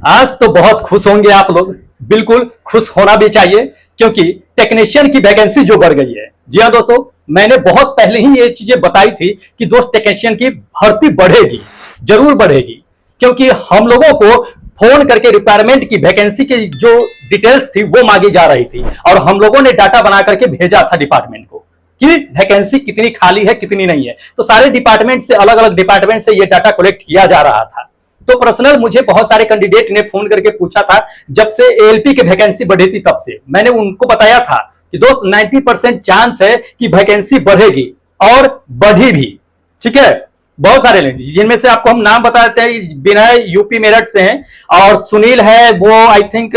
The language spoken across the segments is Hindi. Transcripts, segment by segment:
आज तो बहुत खुश होंगे आप लोग। बिल्कुल खुश होना भी चाहिए, क्योंकि टेक्नीशियन की वैकेंसी जो बढ़ गई है। जी हाँ दोस्तों, मैंने बहुत पहले ही ये चीजें बताई थी कि दोस्त टेक्नीशियन की भर्ती बढ़ेगी, जरूर बढ़ेगी, क्योंकि हम लोगों को फोन करके रिक्वायरमेंट की वैकेंसी की जो डिटेल्स थी वो मांगी जा रही थी, और हम लोगों ने डाटा बना करके भेजा था डिपार्टमेंट को कि वैकेंसी कितनी खाली है कितनी नहीं है। तो सारे डिपार्टमेंट से, अलग अलग डिपार्टमेंट से ये डाटा कलेक्ट किया जा रहा था। तो पर्सनल मुझे बहुत सारे कैंडिडेट ने फोन करके पूछा था, जब से एएलपी की वैकेंसी बढ़ी थी तब से मैंने उनको बताया था कि दोस्त 90% चांस है कि वैकेंसी बढ़ेगी, और बढ़ी भी। ठीक है, बहुत सारे लोग जिनमें से आपको हम नाम बता देते हैं। विनय यूपी मेरठ से हैं, और सुनील है वो आई थिंक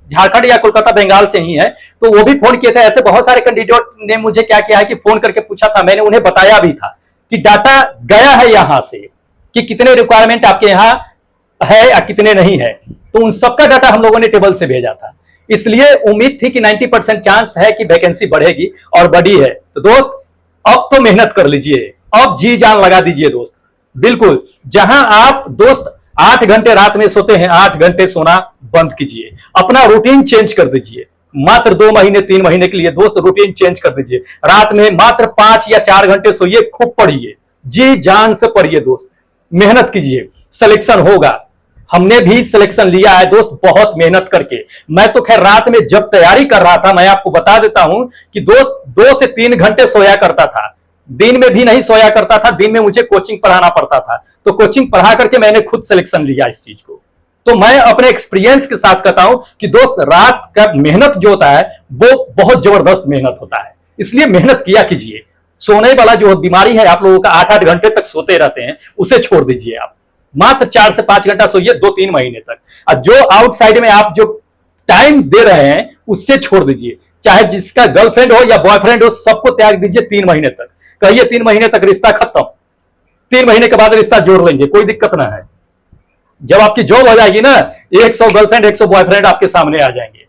झारखंड या कोलकाता बंगाल से ही है। तो वो भी फोन किए थे। ऐसे बहुत सारे कैंडिडेट ने मुझे क्या किया है कि फोन करके पूछा था, मैंने उन्हें बताया भी था कि डाटा गया है यहां से कि कितने रिक्वायरमेंट आपके यहां है या कितने नहीं है। तो उन सबका डाटा हम लोगों ने टेबल से भेजा था, इसलिए उम्मीद थी कि 90% चांस है कि वैकेंसी बढ़ेगी, और बढ़ी है। तो दोस्त अब तो मेहनत कर लीजिए, अब जी जान लगा दीजिए दोस्त। बिल्कुल, जहां आप दोस्त 8 घंटे रात में सोते हैं, 8 घंटे सोना बंद कीजिए, अपना रूटीन चेंज कर दीजिए। मात्र 2 महीने 3 महीने के लिए दोस्त रूटीन चेंज कर दीजिए। रात में मात्र 5 या 4 घंटे सोइए, खूब पढ़िए, जी जान से पढ़िए दोस्त, मेहनत कीजिए, सिलेक्शन होगा। हमने भी सिलेक्शन लिया है दोस्त, बहुत मेहनत करके। मैं तो खैर रात में जब तैयारी कर रहा था, मैं आपको बता देता हूं कि दोस्त 2 से 3 घंटे सोया करता था, दिन में भी नहीं सोया करता था। दिन में मुझे कोचिंग पढ़ाना पड़ता था, तो कोचिंग पढ़ा करके मैंने खुद सिलेक्शन लिया इस चीज को। तो मैं अपने एक्सपीरियंस के साथ कहता हूं कि दोस्त रात का मेहनत जो होता है वो बहुत जबरदस्त मेहनत होता है, इसलिए मेहनत किया कीजिए। सोने वाला जो बीमारी है आप लोगों का, 8-8 घंटे तक सोते रहते हैं, उसे छोड़ दीजिए। आप मात्र 4 से 5 घंटा सोइए 2-3 महीने तक, और जो आउटसाइड में आप जो टाइम दे रहे हैं उससे छोड़ दीजिए। चाहे जिसका गर्लफ्रेंड हो या बॉयफ्रेंड हो, सबको त्याग दीजिए 3 महीने तक। कहिए 3 महीने तक रिश्ता खत्म, 3 महीने के बाद रिश्ता जोड़ लेंगे, कोई दिक्कत ना है। जब आपकी जॉब हो जाएगी ना, 100 गर्लफ्रेंड 100 बॉयफ्रेंड आपके सामने आ जाएंगे,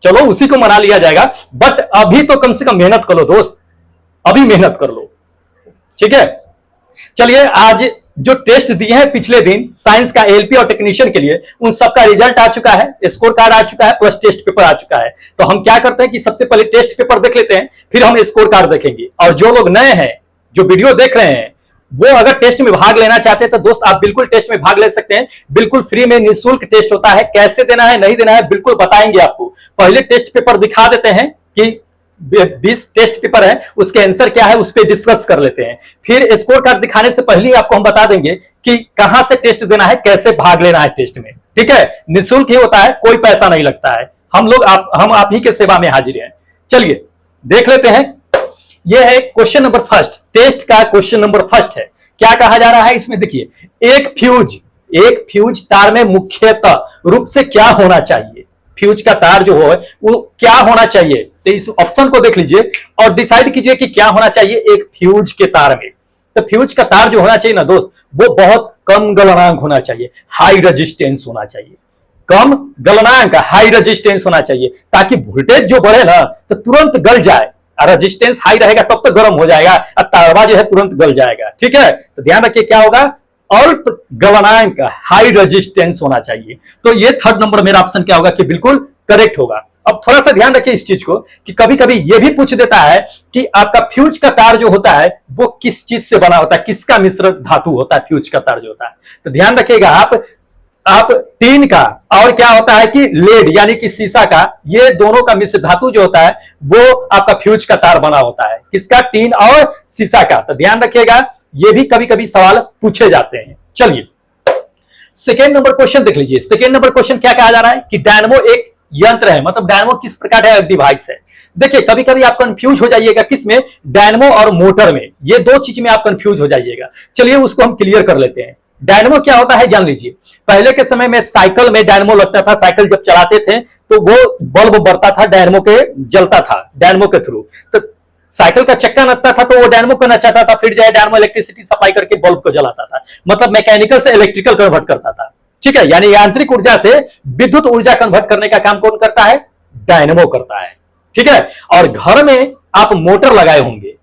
चलो उसी को मना लिया जाएगा। बट अभी तो कम से कम मेहनत कर लो दोस्त, अभी मेहनत कर लो, ठीक है। चलिए, आज जो टेस्ट दिए हैं पिछले दिन साइंस का एएलपी और टेक्नीशियन के लिए, उन सबका रिजल्ट आ चुका है, स्कोर कार्ड आ चुका है, प्लस टेस्ट पेपर आ चुका है। तो हम क्या करते हैं कि सबसे पहले टेस्ट पेपर देख लेते हैं, फिर हम स्कोर कार्ड देखेंगे। और जो लोग नए हैं, जो वीडियो देख रहे हैं, वो अगर टेस्ट में भाग लेना चाहते हैं तो दोस्त आप बिल्कुल टेस्ट में भाग ले सकते हैं। बिल्कुल फ्री में निःशुल्क टेस्ट होता है। कैसे देना है नहीं देना है बिल्कुल बताएंगे आपको। पहले टेस्ट पेपर दिखा देते हैं कि 20 टेस्ट पेपर है, उसके आंसर क्या है उस पर डिस्कस कर लेते हैं। फिर स्कोर कार्ड दिखाने से पहले आपको हम बता देंगे कि कहां से टेस्ट देना है, कैसे भाग लेना है टेस्ट में। ठीक है, निःशुल्क ही होता है, कोई पैसा नहीं लगता है। हम आप ही के सेवा में हाजिर हैं। चलिए देख लेते हैं। यह है क्वेश्चन नंबर फर्स्ट, टेस्ट का क्वेश्चन नंबर फर्स्ट है। क्या कहा जा रहा है इसमें, देखिए, एक फ्यूज तार में मुख्यतः रूप से क्या होना चाहिए। फ्यूज का तार जो है वो क्या होना चाहिए, तो इस ऑप्शन को देख लीजिए और डिसाइड कीजिए कि क्या होना चाहिए एक फ्यूज के तार में। तो फ्यूज का तार जो होना चाहिए ना दोस्त, वो बहुत कम गलनांक होना चाहिए, हाई रेजिस्टेंस होना चाहिए। कम गलनांक, हाई रेजिस्टेंस होना चाहिए, ताकि वोल्टेज जो बढ़े ना तो तुरंत गल जाए। रेजिस्टेंस हाई रहेगा तब तक गर्म हो जाएगा, और तारवा जो है तुरंत गल जाएगा। ठीक है, तो ध्यान रखिए क्या होगा, अल्प गलनांक, हाई रेजिस्टेंस होना चाहिए। तो ये थर्ड नंबर मेरा ऑप्शन क्या होगा कि बिल्कुल करेक्ट होगा। अब थोड़ा सा ध्यान रखिए इस चीज को कि कभी कभी ये भी पूछ देता है कि आपका फ्यूज का तार जो होता है वो किस चीज से बना होता है, किसका मिश्र धातु होता है फ्यूज का तार जो होता है। तो ध्यान रखिएगा आप टीन का, और क्या होता है कि लेड यानी कि शीशा का, ये दोनों का मिश्र धातु जो होता है वो आपका फ्यूज का तार बना होता है। किसका, टीन और शीशा का। तो ध्यान रखिएगा, ये भी कभी कभी सवाल पूछे जाते हैं। चलिए सेकेंड नंबर क्वेश्चन देख लीजिए। सेकेंड नंबर क्वेश्चन क्या कहा जा रहा है कि डायनमो एक यंत्र है, मतलब डायनमो किस प्रकार का डिवाइस है। देखिए कभी कभी आप कंफ्यूज हो जाइएगा किसमें, डायनमो और मोटर में, ये दो चीज में आप कंफ्यूज हो जाइएगा। चलिए उसको हम क्लियर कर लेते हैं। डायनमो क्या होता है जान लीजिए। पहले के समय में साइकिल में डायनमो लगता था, साइकिल जब चलाते थे तो वो बल्ब बढ़ता था, डायनमो के जलता था, डायनमो के थ्रू। तो साइकिल का चक्का नचता था तो वो डायनमो को नचाता था, फिर जाए डायनमो इलेक्ट्रिसिटी सप्लाई करके बल्ब को जलाता था, मतलब मैकेनिकल से इलेक्ट्रिकल कन्वर्ट करता था। ठीक है, यानी यांत्रिक ऊर्जा से विद्युत ऊर्जा कन्वर्ट करने का काम कौन करता है, डायनमो करता है। ठीक है, और घर में आप मोटर लगाए होंगे,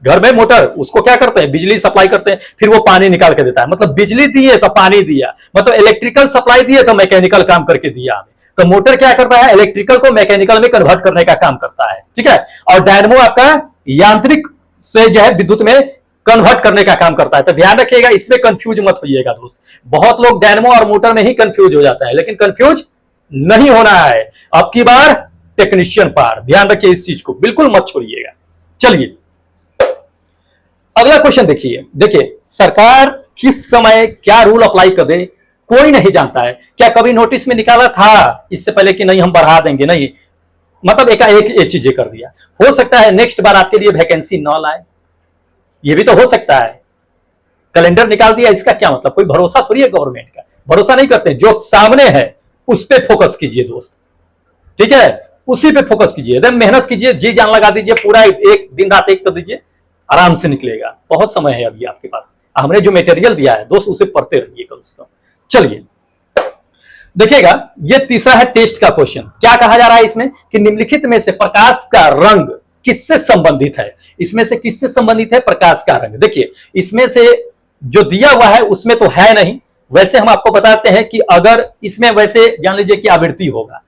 घर में मोटर, उसको क्या करते हैं, बिजली सप्लाई करते हैं, फिर वो पानी निकाल के देता है। मतलब बिजली दिए तो पानी दिया, मतलब इलेक्ट्रिकल सप्लाई दिए तो मैकेनिकल काम करके दिया हमें। तो मोटर क्या करता है, इलेक्ट्रिकल को मैकेनिकल में कन्वर्ट करने का काम करता है, ठीक है। और डायनमो आपका यांत्रिक से जो है विद्युत में कन्वर्ट करने का काम करता है। तो ध्यान रखिएगा, इसमें कंफ्यूज मत होइएगा दोस्त। बहुत लोग डायनमो और मोटर में ही कंफ्यूज हो जाता है, लेकिन कंफ्यूज नहीं होना है। अब की बार टेक्नीशियन पार, ध्यान रखिए इस चीज को, बिल्कुल मत छोड़िएगा। चलिए अगला क्वेश्चन देखिए। देखिए सरकार किस समय क्या रूल अप्लाई कर दे कोई नहीं जानता है। क्या कभी नोटिस में निकाला था इससे पहले कि नहीं हम बढ़ा देंगे, नहीं, मतलब एक एक चीजें कर दिया। हो सकता है नेक्स्ट बार आपके लिए वैकेंसी न लाए, ये भी तो हो सकता है। कैलेंडर निकाल दिया, इसका क्या मतलब, कोई भरोसा थोड़ी है गवर्नमेंट का, भरोसा नहीं करते। जो सामने है उस पर फोकस कीजिए दोस्त, ठीक है, उसी पे फोकस कीजिए, एकदम मेहनत कीजिए, जी जान लगा दीजिए, पूरा एक दिन रात एक कर दीजिए, आराम से निकलेगा। बहुत समय है अभी आपके पास, हमने जो मटेरियल दिया है दोस्त उसे पढ़ते रहिए कम से कम। चलिए देखिएगा, ये तीसरा है टेस्ट का क्वेश्चन। क्या कहा जा रहा है इसमें कि निम्नलिखित में से प्रकाश का रंग किससे संबंधित है। इसमें से किससे संबंधित है प्रकाश का रंग। देखिए इसमें से जो दिया हुआ है उसमें तो है नहीं, वैसे हम आपको बताते हैं कि अगर इसमें वैसे जान लीजिए कि आवृत्ति होगा,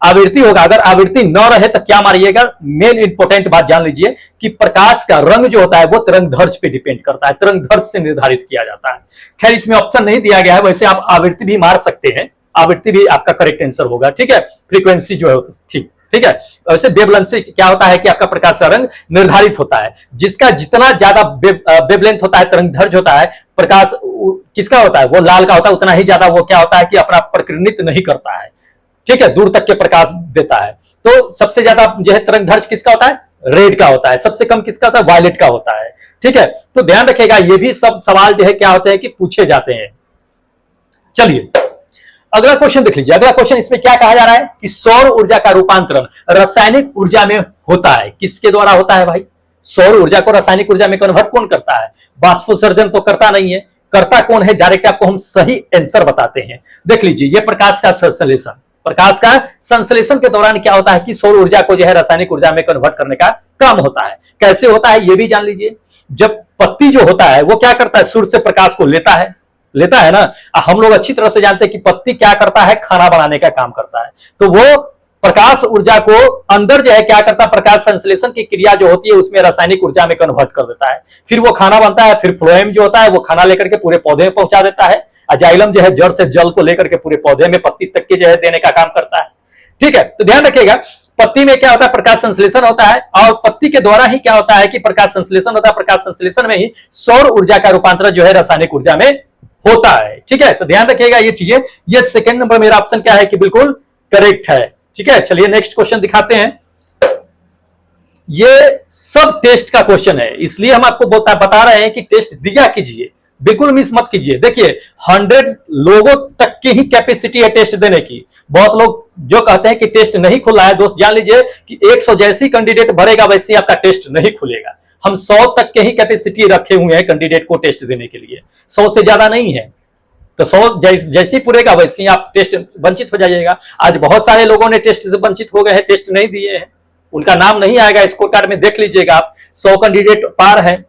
आवृत्ति होगा। अगर आवृत्ति न रहे तो क्या मारिएगा, मेन इंपोर्टेंट बात जान लीजिए कि प्रकाश का रंग जो होता है वो तरंगदैर्घ्य पे डिपेंड करता है, तरंगदैर्घ्य से निर्धारित किया जाता है। खैर इसमें ऑप्शन नहीं दिया गया है, वैसे आप आवृत्ति भी मार सकते हैं, आवृत्ति भी आपका करेक्ट आंसर होगा, ठीक है। फ्रीक्वेंसी जो है ठीक, ठीक है। वैसे वेवलेंथ से क्या होता है कि आपका प्रकाश का रंग निर्धारित होता है, जिसका जितना ज्यादा वेवलेंथ होता है, तरंगदैर्घ्य होता है, प्रकाश किसका होता है वो लाल का होता है, उतना ही ज्यादा वो क्या होता है कि अपना प्रकीर्णित नहीं करता है, ठीक है, दूर तक के प्रकाश देता है। तो सबसे ज्यादा जो है तरंगदैर्घ्य किसका होता है, रेड का होता है, सबसे कम किसका होता है, वायलेट का होता है, ठीक है। तो ध्यान रखिएगा, ये भी सब सवाल जो है क्या होते हैं कि पूछे जाते हैं। चलिए अगला क्वेश्चन देख लीजिए। अगला क्वेश्चन इसमें क्या कहा जा रहा है कि सौर ऊर्जा का रूपांतरण रासायनिक ऊर्जा में होता है, किसके द्वारा होता है भाई। सौर ऊर्जा को रासायनिक ऊर्जा में कन्वर्ट कौन करता है, वाष्पोत्सर्जन तो करता नहीं है, करता कौन है, डायरेक्ट आपको हम सही आंसर बताते हैं। देख लीजिए ये प्रकाश का संश्लेषण, प्रकाश का संश्लेषण के दौरान क्या होता है कि सौर ऊर्जा को जो है रासायनिक ऊर्जा में कन्वर्ट करने का काम होता है। कैसे होता है ये भी जान लीजिए। जब पत्ती जो होता है वो क्या करता है, सूर्य से प्रकाश को लेता है ना। हम लोग अच्छी तरह से जानते हैं कि पत्ती क्या करता है, खाना बनाने का काम करता है। तो वो प्रकाश ऊर्जा को अंदर जो है क्या करता है, प्रकाश संश्लेषण की क्रिया जो होती है उसमें रासायनिक ऊर्जा में कन्वर्ट कर देता है। फिर वो खाना बनता है, फिर फ्लोएम जो होता है वो खाना लेकर के पूरे पौधे में पहुंचा देता है। जाइलम जो है जड़ से जल को लेकर के पूरे पौधे में पत्ती तक के जो है देने का काम करता है, ठीक है। तो ध्यान रखिएगा, पत्ती में क्या होता है, प्रकाश संश्लेषण होता है, और पत्ती के द्वारा ही क्या होता है कि प्रकाश संश्लेषण होता है। प्रकाश संश्लेषण में ही सौर ऊर्जा का रूपांतरण जो है रासायनिक ऊर्जा में होता है, ठीक है। तो ध्यान रखिएगा ये चीजें। ये सेकंड नंबर मेरा ऑप्शन क्या है कि बिल्कुल करेक्ट है, ठीक है। चलिए नेक्स्ट क्वेश्चन दिखाते हैं। ये सब टेस्ट का क्वेश्चन है, इसलिए हम आपको बता रहे हैं कि टेस्ट दिया कीजिए, बिल्कुल मिस मत कीजिए। देखिए 100 लोगों तक की ही कैपेसिटी है टेस्ट देने की। बहुत लोग जो कहते हैं कि टेस्ट नहीं खुला है, दोस्त जान लीजिए कि 100 जैसी कैंडिडेट भरेगा वैसे आपका टेस्ट नहीं खुलेगा। हम 100 तक के ही कैपेसिटी रखे हुए हैं कैंडिडेट को टेस्ट देने के लिए, 100 से ज्यादा नहीं है। तो 100 जैसे पूरेगा वैसे ही आप टेस्ट वंचित हो जाइएगा। आज बहुत सारे लोगों ने टेस्ट से वंचित हो गए हैं, टेस्ट नहीं दिए हैं, उनका नाम नहीं आएगा स्कोर कार्ड में, देख लीजिएगा आप 100 कैंडिडेट पार है।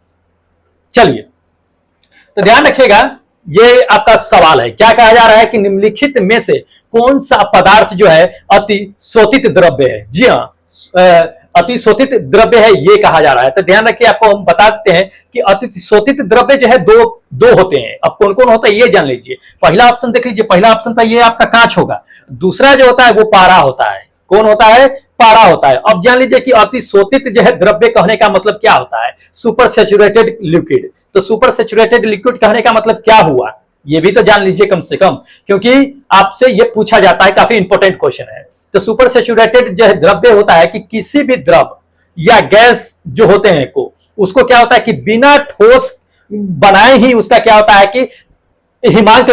चलिए तो ध्यान रखिएगा, ये आपका सवाल है। क्या कहा जा रहा है कि निम्नलिखित में से कौन सा पदार्थ जो है अति शोषित द्रव्य है। जी हाँ, अति शोषित द्रव्य है ये कहा जा रहा है। तो ध्यान रखिए, आपको हम बता देते हैं कि अति शोषित द्रव्य जो है दो होते हैं। अब कौन कौन होता है ये जान लीजिए। पहला ऑप्शन देख लीजिए, पहला ऑप्शन था ये आपका कांच होगा। दूसरा जो होता है वो पारा होता है। कौन होता है, पारा होता है। अब जान लीजिए कि अति शोषित जो है द्रव्य कहने का मतलब क्या होता है, सुपर सैचुरेटेड लिक्विड। तो सुपर सैचुरेटेड लिक्विड कहने का मतलब क्या हुआ ये भी तो जान लीजिए कम से कम, क्योंकि आपसे ये पूछा जाता है, काफी इंपॉर्टेंट क्वेश्चन है। तो सुपर सैचुरेटेड जो है द्रव्य होता है कि किसी भी द्रव या गैस जो होते हैं को उसको क्या होता है कि बिना ठोस बनाए ही उसका क्या होता है कि हिमांक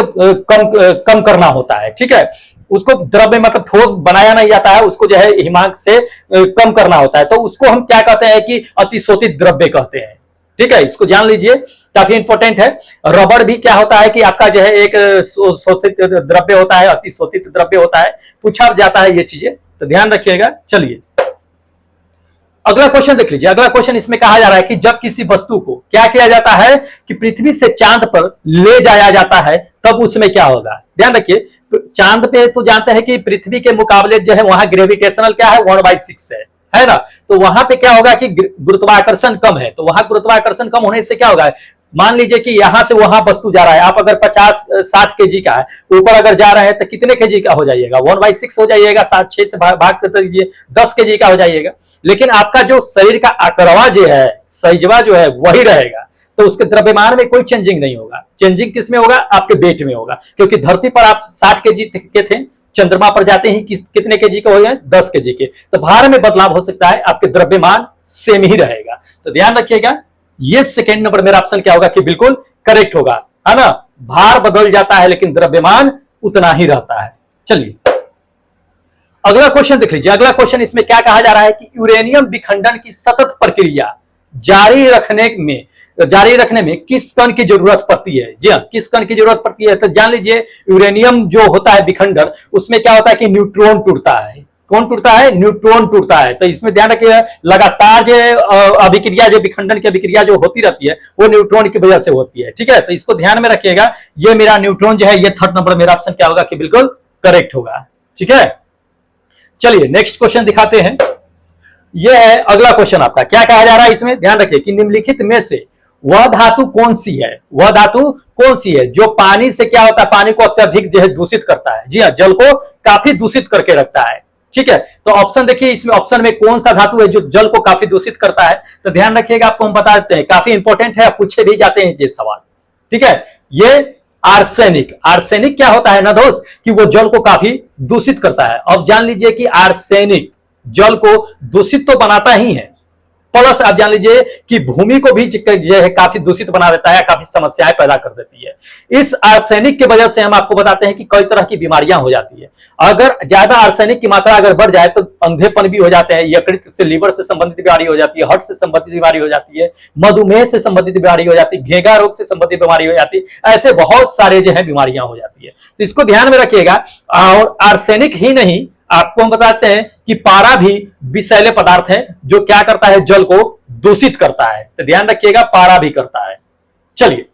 कम करना होता है, ठीक है। उसको द्रव्य मतलब ठोस बनाया नहीं जाता है, उसको जो है हिमांक से कम करना होता है। तो उसको हम क्या कहते हैं कि अतिशोषित द्रव्य कहते हैं, ठीक है। इसको जान लीजिए, काफी इंपॉर्टेंट है। रबड़ भी क्या होता है कि आपका जो है एक शोषित द्रव्य होता है, अतिशोषित द्रव्य होता है, पूछा जाता है ये चीजें, तो ध्यान रखिएगा। चलिए अगला क्वेश्चन देख लीजिए। अगला क्वेश्चन इसमें कहा जा रहा है कि जब किसी वस्तु को क्या किया जाता है कि पृथ्वी से चांद पर ले जाया जाता है तब उसमें क्या होगा। ध्यान रखिए, चांद पे तो जानते हैं कि पृथ्वी के मुकाबले जो है वहां ग्रेविटेशनल क्या है 1/6 है ना। तो वहां पे क्या होगा कि गुरुत्वाकर्षण कम है, तो वहां गुरुत्वाकर्षण कम होने से क्या होगा, मान लीजिए कि यहां से वहां वस्तु जा रहा है, आप अगर 50-60 केजी का है, ऊपर अगर जा रहे हैं तो कितने केजी का हो जाइएगा, 1/6 हो जाइएगा, 6 से भाग कर दीजिए 10 केजी का हो जाइएगा। लेकिन आपका जो शरीर का आकड़वा जो है, सैजवा जो है वही रहेगा, तो उसके द्रव्यमान में कोई चेंजिंग नहीं होगा। चेंजिंग किस में होगा, आपके वेट में होगा, क्योंकि धरती पर आप 60 केजी के थे, चंद्रमा पर जाते ही कितने केजी के हो गए, 10 केजी के। तो भार में बदलाव हो सकता है, आपके द्रव्यमान सेम ही रहेगा। तो ध्यान रखिएगा, ये सेकेंड नंबर मेरा ऑप्शन क्या होगा कि बिल्कुल करेक्ट होगा, है ना। भार बदल जाता है लेकिन द्रव्यमान उतना ही रहता है। चलिए अगला क्वेश्चन देख लीजिए। अगला क्वेश्चन इसमें क्या कहा जा रहा है कि यूरेनियम विखंडन की सतत प्रक्रिया जारी रखने में किस कण की जरूरत पड़ती है। जी हाँ, किस कण की जरूरत पड़ती है, तो जान लीजिए यूरेनियम जो होता है विखंडन, उसमें क्या होता है कि न्यूट्रॉन टूटता है। कौन टूटता है, न्यूट्रॉन टूटता है। तो इसमें ध्यान रखिए, लगातार जो अभिक्रिया, जो विखंडन की अभिक्रिया जो होती रहती है वो न्यूट्रॉन की वजह से होती है। ठीक है, तो इसको ध्यान में रखिएगा। ये मेरा न्यूट्रॉन जो है, ये थर्ड नंबर मेरा ऑप्शन क्या होगा कि बिल्कुल करेक्ट होगा। ठीक है, चलिए नेक्स्ट क्वेश्चन दिखाते हैं। यह है अगला क्वेश्चन आपका, क्या कहा जा रहा है इसमें, ध्यान रखिए कि निम्नलिखित में से वह धातु कौन सी है, वह धातु कौन सी है जो पानी से क्या होता है, पानी को अत्यधिक जो है दूषित करता है। जी हाँ, जल को काफी दूषित करके रखता है। ठीक है, तो ऑप्शन देखिए, इसमें ऑप्शन में कौन सा धातु है जो जल को काफी दूषित करता है। तो ध्यान रखिएगा, आपको हम बता देते हैं, काफी इंपॉर्टेंट है, पूछे भी जाते हैं ये सवाल। ठीक है, ये आर्सेनिक। आर्सेनिक क्या होता है ना दोस्त, कि वो जल को काफी दूषित करता है। अब जान लीजिए कि आर्सेनिक जल को दूषित तो बनाता ही है, प्लस आप जान लीजिए कि भूमि को भी जो है काफी दूषित बना देता है, काफी समस्याएं पैदा कर देती है। इस आर्सेनिक की वजह से हम आपको बताते हैं कि कई तरह की बीमारियां हो जाती है। अगर ज्यादा आर्सेनिक की मात्रा अगर बढ़ जाए तो अंधेपन भी हो जाते हैं, यकृत से, लीवर से संबंधित बीमारी हो जाती है, हार्ट से संबंधित बीमारी हो जाती है, मधुमेह से संबंधित बीमारी हो जाती है, घेंघा रोग से संबंधित बीमारी हो जाती है। ऐसे बहुत सारे जो है बीमारियां हो जाती है, तो इसको ध्यान में रखिएगा। और आर्सेनिक ही नहीं, आपको हम बताते हैं कि पारा भी विषैले पदार्थ है जो क्या करता है, जल को दूषित करता है। तो ध्यान रखिएगा, पारा भी करता है। चलिए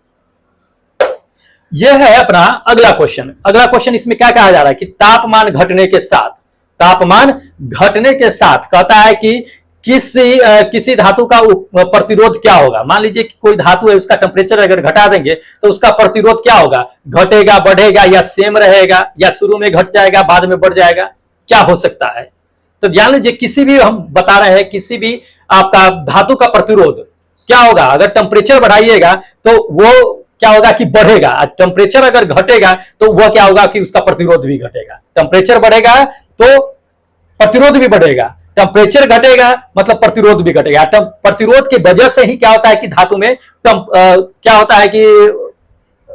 यह है अपना अगला क्वेश्चन। अगला क्वेश्चन इसमें क्या कहा जा रहा है कि तापमान घटने के साथ कहता है कि किसी धातु का प्रतिरोध क्या होगा। मान लीजिए कि कोई धातु है, उसका टेम्परेचर अगर घटा देंगे तो उसका प्रतिरोध क्या होगा, घटेगा, बढ़ेगा, या सेम रहेगा, या शुरू में घट जाएगा बाद में बढ़ जाएगा, क्या हो सकता है। तो ध्यान लीजिए, किसी भी हम बता रहे हैं, किसी भी आपका धातु का प्रतिरोध क्या होगा, अगर टेम्परेचर बढ़ाइएगा तो वो क्या होगा कि बढ़ेगा, टेम्परेचर अगर घटेगा तो वह क्या होगा कि उसका प्रतिरोध भी घटेगा। टेम्परेचर बढ़ेगा तो प्रतिरोध भी बढ़ेगा, टेम्परेचर घटेगा मतलब प्रतिरोध भी घटेगा। प्रतिरोध की वजह से ही क्या होता है कि धातु में क्या होता है कि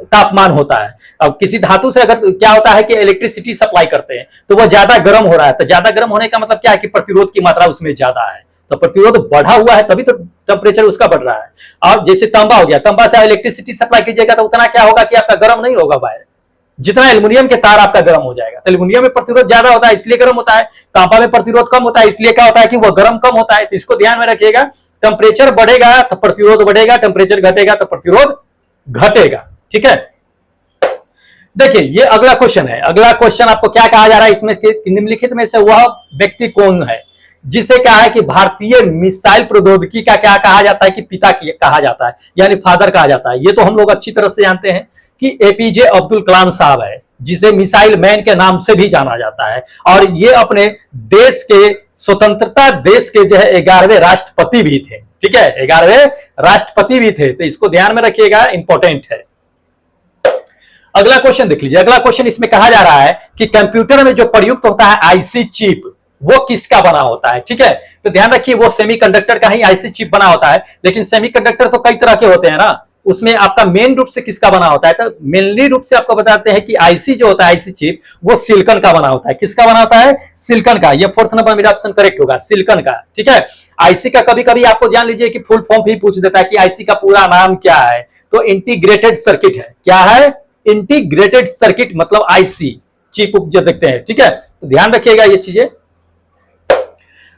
तापमान होता है। अब किसी धातु से अगर क्या होता है कि इलेक्ट्रिसिटी सप्लाई करते हैं तो वह ज्यादा गर्म हो रहा है, तो ज्यादा गर्म होने का मतलब क्या है कि प्रतिरोध की मात्रा उसमें ज्यादा है, तो प्रतिरोध बढ़ा हुआ है तभी तो टेम्परेचर उसका बढ़ रहा है। अब जैसे तांबा हो गया, तांबा से इलेक्ट्रिसिटी सप्लाई कीजिएगा तो उतना क्या होगा कि आपका गर्म नहीं होगा वायर, जितना एल्युमिनियम के तार आपका गर्म हो जाएगा। तो एल्युमिनियम में प्रतिरोध ज्यादा होता है इसलिए गर्म होता है, तांबा में प्रतिरोध कम होता है इसलिए क्या होता है कि वह गर्म कम होता है। तो इसको ध्यान में रखिएगा, टेम्परेचर बढ़ेगा तो प्रतिरोध बढ़ेगा, टेम्परेचर घटेगा तो प्रतिरोध घटेगा। ठीक है, देखिए ये अगला क्वेश्चन है। अगला क्वेश्चन आपको क्या कहा जा रहा है इसमें, निम्नलिखित में से वह व्यक्ति कौन है जिसे क्या है कि भारतीय मिसाइल प्रौद्योगिकी का क्या कहा जाता है कि पिता कहा जाता है, यानी फादर कहा जाता है। ये तो हम लोग अच्छी तरह से जानते हैं कि एपीजे अब्दुल कलाम साहब है, जिसे मिसाइल मैन के नाम से भी जाना जाता है, और ये अपने देश के स्वतंत्रता देश के जो है 11वें राष्ट्रपति भी थे। ठीक है, 11वें राष्ट्रपति भी थे, तो इसको ध्यान में रखिएगा, इंपॉर्टेंट है। अगला क्वेश्चन देख लीजिए। अगला क्वेश्चन इसमें कहा जा रहा है कि कंप्यूटर में जो प्रयुक्त होता है आईसी चिप, वो किसका बना होता है। ठीक है, तो ध्यान रखिए वो सेमीकंडक्टर का ही आईसी चिप बना होता है, लेकिन सेमीकंडक्टर तो कई तरह के होते हैं ना, उसमें आपका मेन रूप से किसका बना होता है, तो मेनली रूप से आपको बताते हैं कि आईसी जो होता है, आईसी चिप, वो सिलिकॉन का बना होता है। किसका बना होता है, सिलिकॉन का। ये फोर्थ नंबर मेरा ऑप्शन करेक्ट होगा, सिलिकॉन का। ठीक है, आईसी का कभी कभी आपको जान लीजिए कि फुल फॉर्म भी पूछ देता है कि आईसी का पूरा नाम क्या है, तो इंटीग्रेटेड सर्किट है। क्या है, इंटीग्रेटेड सर्किट मतलब आईसी चिप जो देखते हैं। ठीक है, तो ध्यान रखिएगा ये चीजें।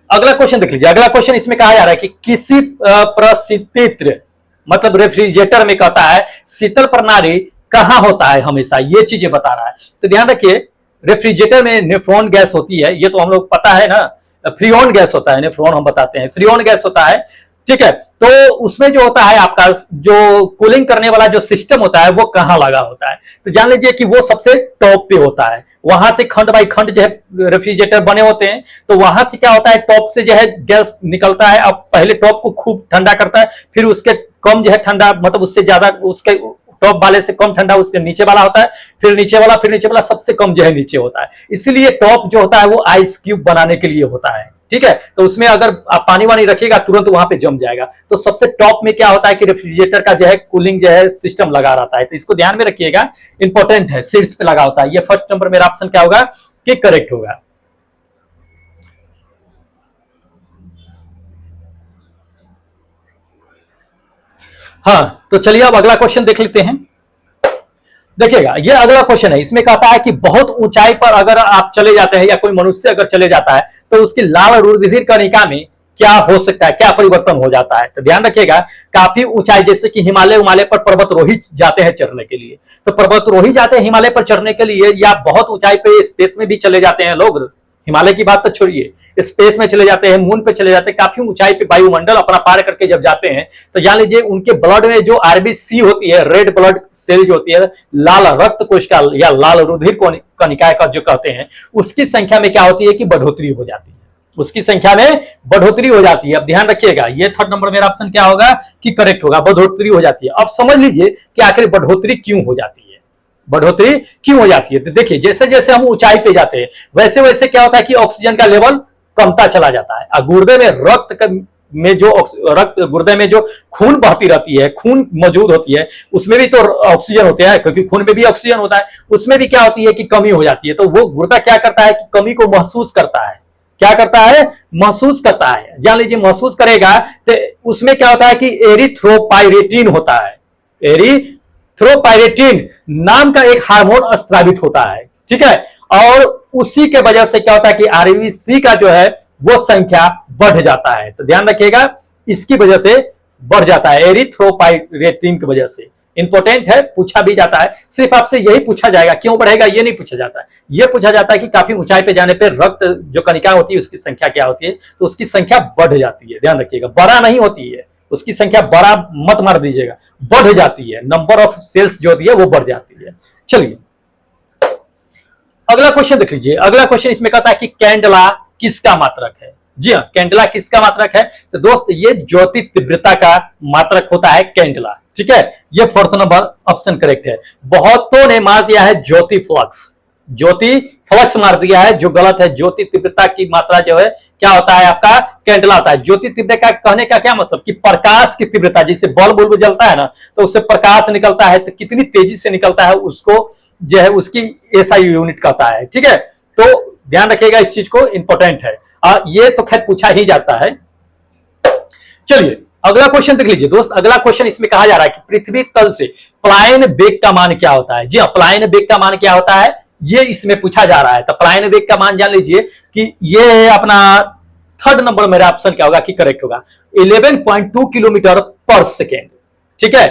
अगला क्वेश्चन देख लीजिए। अगला क्वेश्चन इसमें कहा जा रहा है कि किसी प्रशीतित मतलब रेफ्रिजरेटर में कहता है शीतल प्रणाली कहां होता है हमेशा, ये चीजें बता रहा है। तो ध्यान रखिए, रेफ्रिजरेटर में नेफ्रॉन गैस होती है, ये तो हम लोग पता है ना। फ्रीऑन गैस होता है, नेफ्रॉन हम बताते हैं, फ्रीऑन गैस होता है, ठीक है। तो उसमें जो होता है आपका जो कूलिंग करने वाला जो सिस्टम होता है वो कहां लगा होता है, तो जान लीजिए कि वो सबसे टॉप पे होता है। वहां से खंड बाई खंड जो है रेफ्रिजरेटर बने होते हैं, तो वहां से क्या होता है, टॉप से जो है गैस निकलता है। अब पहले टॉप को खूब ठंडा करता है, फिर उसके कम जो है ठंडा, मतलब उससे ज्यादा, उसके टॉप वाले से कम ठंडा उसके नीचे वाला होता है, फिर नीचे वाला, फिर नीचे वाला, सबसे कम जो है नीचे होता है। इसलिए टॉप जो होता है वो आइस क्यूब बनाने के लिए होता है, ठीक है। तो उसमें अगर आप पानी वानी रखिएगा तुरंत वहां पे जम जाएगा। तो सबसे टॉप में क्या होता है कि रेफ्रिजरेटर का जो है कूलिंग जो है सिस्टम लगा रहता है, तो इसको ध्यान में रखिएगा, इंपॉर्टेंट है, शीर्ष पे लगा होता है। ये फर्स्ट नंबर मेरा ऑप्शन क्या होगा कि करेक्ट होगा। हाँ, तो चलिए अब अगला क्वेश्चन देख लेते हैं। देखिएगा, ये अगला क्वेश्चन है, इसमें कहता है कि बहुत ऊंचाई पर अगर आप चले जाते हैं या कोई मनुष्य अगर चले जाता है तो उसकी लाल रुधिर कणिका में क्या हो सकता है, क्या परिवर्तन हो जाता है। तो ध्यान रखिएगा, काफी ऊंचाई, जैसे कि हिमालय पर पर्वतरोही जाते हैं चढ़ने के लिए, तो पर्वतरोही जाते हैं हिमालय पर चढ़ने के लिए, या बहुत ऊंचाई पे स्पेस में भी चले जाते हैं लोग, हिमालय की बात तो छोड़िए, स्पेस में चले जाते हैं, मून पे चले जाते हैं, काफी ऊंचाई पे वायुमंडल अपना पार करके जब जाते हैं, तो जान लीजिए उनके ब्लड में जो आरबीसी होती है, रेड ब्लड सेल जो होती है, लाल रक्त कोशिका या लाल रुधिर कणिका का जो कहते हैं, उसकी संख्या में क्या होती है कि बढ़ोतरी हो जाती है, उसकी संख्या में बढ़ोतरी हो जाती है। अब ध्यान रखिएगा, ये थर्ड नंबर मेरा ऑप्शन क्या होगा कि करेक्ट होगा, बढ़ोतरी हो जाती है। अब समझ लीजिए कि आखिर बढ़ोतरी क्यों हो जाती है, बढ़ोतरी क्यों हो जाती है। तो देखिए, जैसे जैसे हम ऊंचाई पे जाते हैं वैसे वैसे क्या होता है कि ऑक्सीजन का लेवल कमता चला जाता है, और गुर्दे में गुर्दे में जो खून बहती रहती है, खून मौजूद होती है, उसमें भी तो ऑक्सीजन होते हैं, क्योंकि खून में भी ऑक्सीजन होता है, उसमें भी क्या होती है कि कमी हो जाती है। तो वो गुर्दा क्या करता है कि कमी को महसूस करता है, क्या करता है, महसूस करता है। जान लीजिए महसूस करेगा तो उसमें क्या होता है कि एरिथ्रोपायरेटिन होता है, एरिथ्रोपायरेटिन नाम का एक हार्मोन स्रावित होता है, ठीक है। और उसी के वजह से क्या होता है कि आरबीसी का जो है वो संख्या बढ़ जाता है। तो ध्यान रखिएगा, इसकी वजह से बढ़ जाता है, एरिथ्रोपायरेटिन की वजह से। इंपॉर्टेंट है, पूछा भी जाता है, सिर्फ आपसे यही पूछा जाएगा, क्यों बढ़ेगा ये नहीं पूछा जाता है। यह पूछा जाता है कि काफी ऊंचाई पे जाने पे रक्त जो कणिका होती है उसकी संख्या क्या होती है, तो उसकी संख्या बढ़ जाती है। ध्यान रखिएगा, बड़ा नहीं होती है, उसकी संख्या बड़ा मत मार दीजिएगा, बढ़ जाती है, नंबर ऑफ सेल्स जो होती है वो बढ़ जाती है। चलिए अगला क्वेश्चन देख लीजिए। अगला क्वेश्चन इसमें कहता है कि कैंडला किसका मात्रक है। जी हाँ, कैंडला किसका मात्रक है, तो दोस्त ये ज्योति तीव्रता का मात्रक होता है कैंडला, ठीक है। ये फोर्थ नंबर ऑप्शन करेक्ट है। बहुतों ने मार दिया है ज्योति फ्लक्स, ज्योति फ्लक्स मार दिया है, जो गलत है। ज्योति तीव्रता की मात्रा जो है क्या होता है आपका, कैंडला होता है। ज्योति तीव्रता कहने का क्या मतलब कि प्रकाश की तीव्रता, जिससे बल्ब जलता है ना तो उससे प्रकाश निकलता है, तो कितनी तेजी से निकलता है उसको जो है उसकी एसआई यूनिट कहता है, ठीक है। तो ध्यान रखिएगा इस चीज को, इंपॉर्टेंट है। ये तो खैर पूछा ही जाता है। चलिए अगला क्वेश्चन देख लीजिए दोस्त। अगला क्वेश्चन इसमें कहा जा रहा है कि पृथ्वी तल से पलायन वेग का मान क्या होता है। जी हाँ, पलायन वेग का मान क्या होता है ये इसमें पूछा जा रहा है। तो पलायन वेग का मान जान लीजिए कि ये अपना थर्ड नंबर मेरा ऑप्शन क्या होगा कि करेक्ट होगा, 11.2 किलोमीटर पर सेकेंड, ठीक है।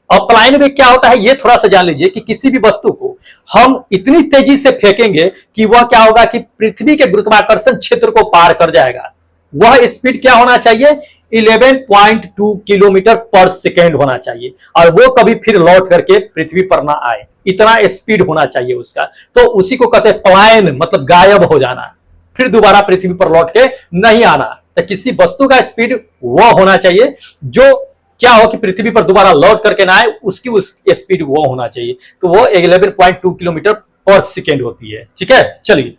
और पलायन वेग क्या होता है ये थोड़ा सा जान लीजिए कि किसी भी वस्तु को हम इतनी तेजी से फेंकेंगे कि वह क्या होगा कि पृथ्वी के गुरुत्वाकर्षण क्षेत्र को पार कर जाएगा। वह स्पीड क्या होना चाहिए, 11.2 किलोमीटर पर सेकेंड होना चाहिए, और वो कभी फिर लौट करके पृथ्वी पर ना आए, इतना स्पीड होना चाहिए उसका। तो उसी को कहते हैं पलायन, मतलब गायब हो जाना, फिर दोबारा पृथ्वी पर लौट के नहीं आना। तो किसी वस्तु का स्पीड वह होना चाहिए जो क्या हो कि पृथ्वी पर दोबारा लौट करके ना आए, उसकी उस स्पीड वो होना चाहिए। तो वो 11.2 किलोमीटर पर सेकेंड होती है, ठीक है। चलिए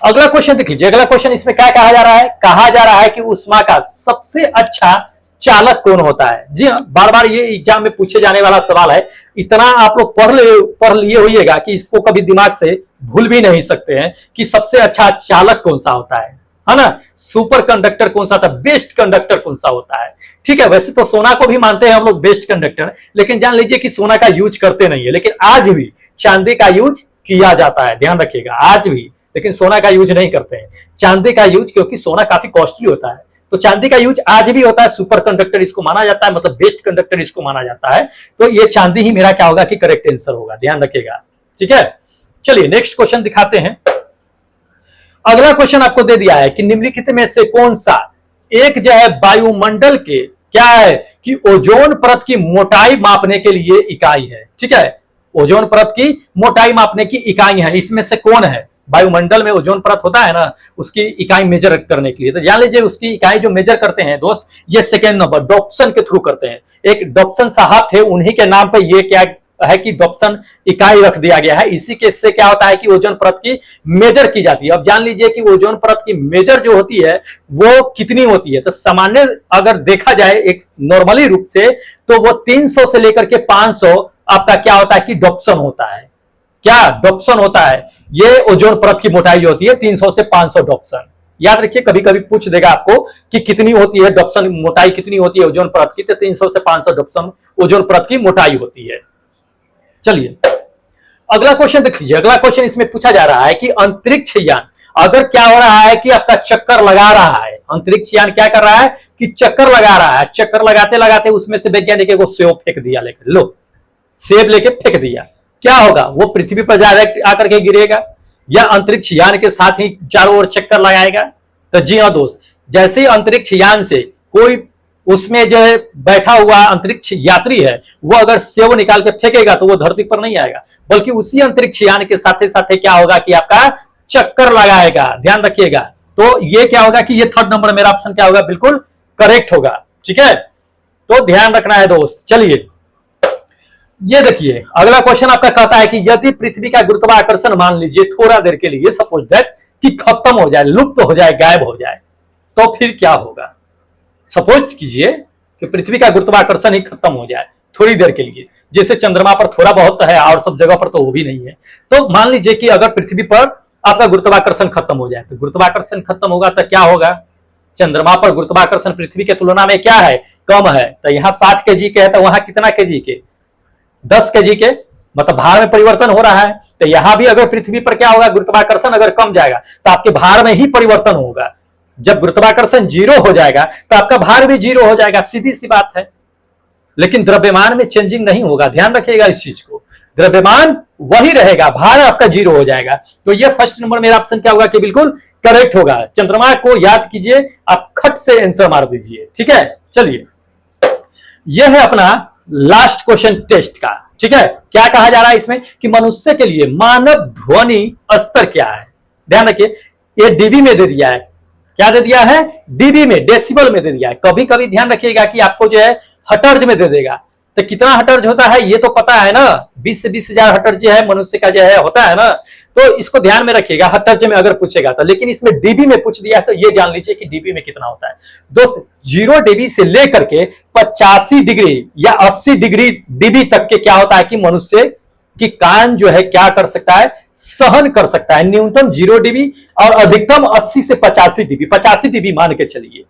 अगला क्वेश्चन देख लीजिए। अगला क्वेश्चन इसमें क्या कहा जा रहा है, कहा जा रहा है कि उष्मा का सबसे अच्छा चालक कौन होता है। जी हाँ, बार बार ये एग्जाम में पूछे जाने वाला सवाल है। इतना आप लोग पढ़ लिए होइएगा कि इसको कभी दिमाग से भूल भी नहीं सकते हैं कि सबसे अच्छा चालक कौन सा होता है ना। सुपर कंडक्टर कौन सा था, बेस्ट कंडक्टर कौन सा होता है, ठीक है। वैसे तो सोना को भी मानते हैं हम लोग बेस्ट कंडक्टर, लेकिन जान लीजिए कि सोना का यूज करते नहीं है, लेकिन आज भी चांदी का यूज किया जाता है। ध्यान रखिएगा, आज भी लेकिन सोना का यूज नहीं करते हैं, चांदी का यूज, क्योंकि सोना काफी कॉस्टली होता है। तो चांदी का यूज आज भी होता है, सुपर कंडक्टर इसको माना जाता है, मतलब बेस्ट कंडक्टर इसको माना जाता है। तो ये चांदी ही मेरा क्या होगा कि करेक्ट आंसर होगा, ध्यान रखिएगा। ठीक है, चलिए नेक्स्ट क्वेश्चन दिखाते हैं। अगला क्वेश्चन आपको दे दिया है कि निम्नलिखित में से कौन सा एक जो है वायुमंडल के क्या है कि ओजोन परत की मोटाई मापने के लिए इकाई है। ठीक है, ओजोन परत की मोटाई मापने की इकाई है, इसमें से कौन है? वायुमंडल में ओजोन परत होता है ना, उसकी इकाई मेजर करने के लिए, तो जान लीजिए उसकी इकाई जो मेजर करते हैं दोस्त, ये सेकेंड नंबर डॉप्सन के थ्रू करते हैं। एक डॉप्सन साहब थे, उन्हीं के नाम पर ये क्या है कि डॉप्सन इकाई रख दिया गया है। इसी के से क्या होता है कि ओजोन परत की मेजर की जाती है। अब जान लीजिए कि ओजोन परत की मेजर जो होती है वो कितनी होती है। तो सामान्य अगर देखा जाए एक नॉर्मली रूप से, तो वो 300 से लेकर के 500 आपका क्या होता है कि डॉप्सन होता है। क्या डॉप्सन होता है? ये ओजोन परत की मोटाई होती है 300 से 500 डॉप्सन। याद रखिए, कभी कभी पूछ देगा आपको कि कितनी होती है डॉप्सन, मोटाई कितनी होती है ओजोन परत की, तो 300 से 500 डॉप्सन ओजोन परत की मोटाई होती है। चलिए अगला क्वेश्चन देख लीजिए। अगला क्वेश्चन इसमें पूछा जा रहा है कि अंतरिक्ष यान अगर क्या हो रहा है कि आपका चक्कर लगा रहा है, अंतरिक्ष यान क्या कर रहा है कि चक्कर लगा रहा है, चक्कर लगाते लगाते उसमें से वैज्ञानिक को सेब फेंक दिया, लेकर लो सेब लेके फेंक दिया, क्या होगा? वो पृथ्वी पर डायरेक्ट आकर के गिरेगा या अंतरिक्ष यान के साथ ही चारों ओर चक्कर लगाएगा? तो जी हाँ दोस्त, जैसे ही अंतरिक्ष यान से कोई उसमें जो है बैठा हुआ अंतरिक्ष यात्री है, वो अगर सेब निकाल के फेंकेगा तो वो धरती पर नहीं आएगा, बल्कि उसी अंतरिक्ष यान के साथ साथ क्या होगा कि आपका चक्कर लगाएगा। ध्यान रखिएगा। तो ये क्या होगा कि ये थर्ड नंबर मेरा ऑप्शन क्या होगा, बिल्कुल करेक्ट होगा। ठीक है, तो ध्यान रखना है दोस्त। चलिए ये देखिए अगला क्वेश्चन आपका कहता है कि यदि पृथ्वी का गुरुत्वाकर्षण मान लीजिए थोड़ा देर के लिए सपोज दैट कि खत्म हो जाए, लुप्त हो जाए, गायब हो जाए, तो फिर क्या होगा? सपोज कीजिए कि पृथ्वी का गुरुत्वाकर्षण ही खत्म हो जाए थोड़ी देर के लिए, जैसे चंद्रमा पर थोड़ा बहुत है और सब जगह पर तो वो भी नहीं है। तो मान लीजिए कि अगर पृथ्वी पर आपका गुरुत्वाकर्षण खत्म हो जाए, तो गुरुत्वाकर्षण खत्म होगा तो क्या होगा? चंद्रमा पर गुरुत्वाकर्षण पृथ्वी के तुलना में क्या है, कम है। तो यहाँ 60 केजी के है, तो वहां कितना केजी के? 10 केजी के, मतलब भार में परिवर्तन हो रहा है। तो यहां भी अगर पृथ्वी पर क्या होगा, गुरुत्वाकर्षण अगर कम जाएगा तो आपके भार में ही परिवर्तन होगा। जब गुरुत्वाकर्षण 0 हो जाएगा तो आपका भार भी 0 हो जाएगा, सीधी सी बात है। लेकिन द्रव्यमान में चेंजिंग नहीं होगा, ध्यान रखिएगा इस चीज को। द्रव्यमान वही रहेगा, भार आपका 0 हो जाएगा। तो ये फर्स्ट नंबर मेरा ऑप्शन क्या होगा कि बिल्कुल करेक्ट होगा। चंद्रमा को याद कीजिए, आप खट से आंसर मार दीजिए। ठीक है, चलिए यह है अपना लास्ट क्वेश्चन टेस्ट का। ठीक है, क्या कहा जा रहा है इसमें कि मनुष्य के लिए मानव ध्वनि स्तर क्या है? ध्यान रखिए, ये डीबी में दे दिया है। क्या दे दिया है? डीबी में, डेसिबल में दे दिया है। कभी कभी ध्यान रखिएगा कि आपको जो है हर्ट्ज में दे देगा। तो कितना हर्ट्ज होता है ये तो पता है ना, 20 से 20,000 हर्ट्ज है मनुष्य का जो है होता है ना, तो इसको ध्यान में रखिएगा हर्ट्ज में अगर पूछेगा तो। लेकिन इसमें डीबी में पूछ दिया है, तो ये जान लीजिए कि डीबी में कितना होता है दोस्त। 0 डीबी से लेकर के 85 डिग्री या 80 डिग्री डीबी तक के क्या होता है कि मनुष्य कि कान जो है क्या कर सकता है, सहन कर सकता है। न्यूनतम 0 डीबी और अधिकतम 80 से 85 डीबी, 85 डीबी मान के चलिए,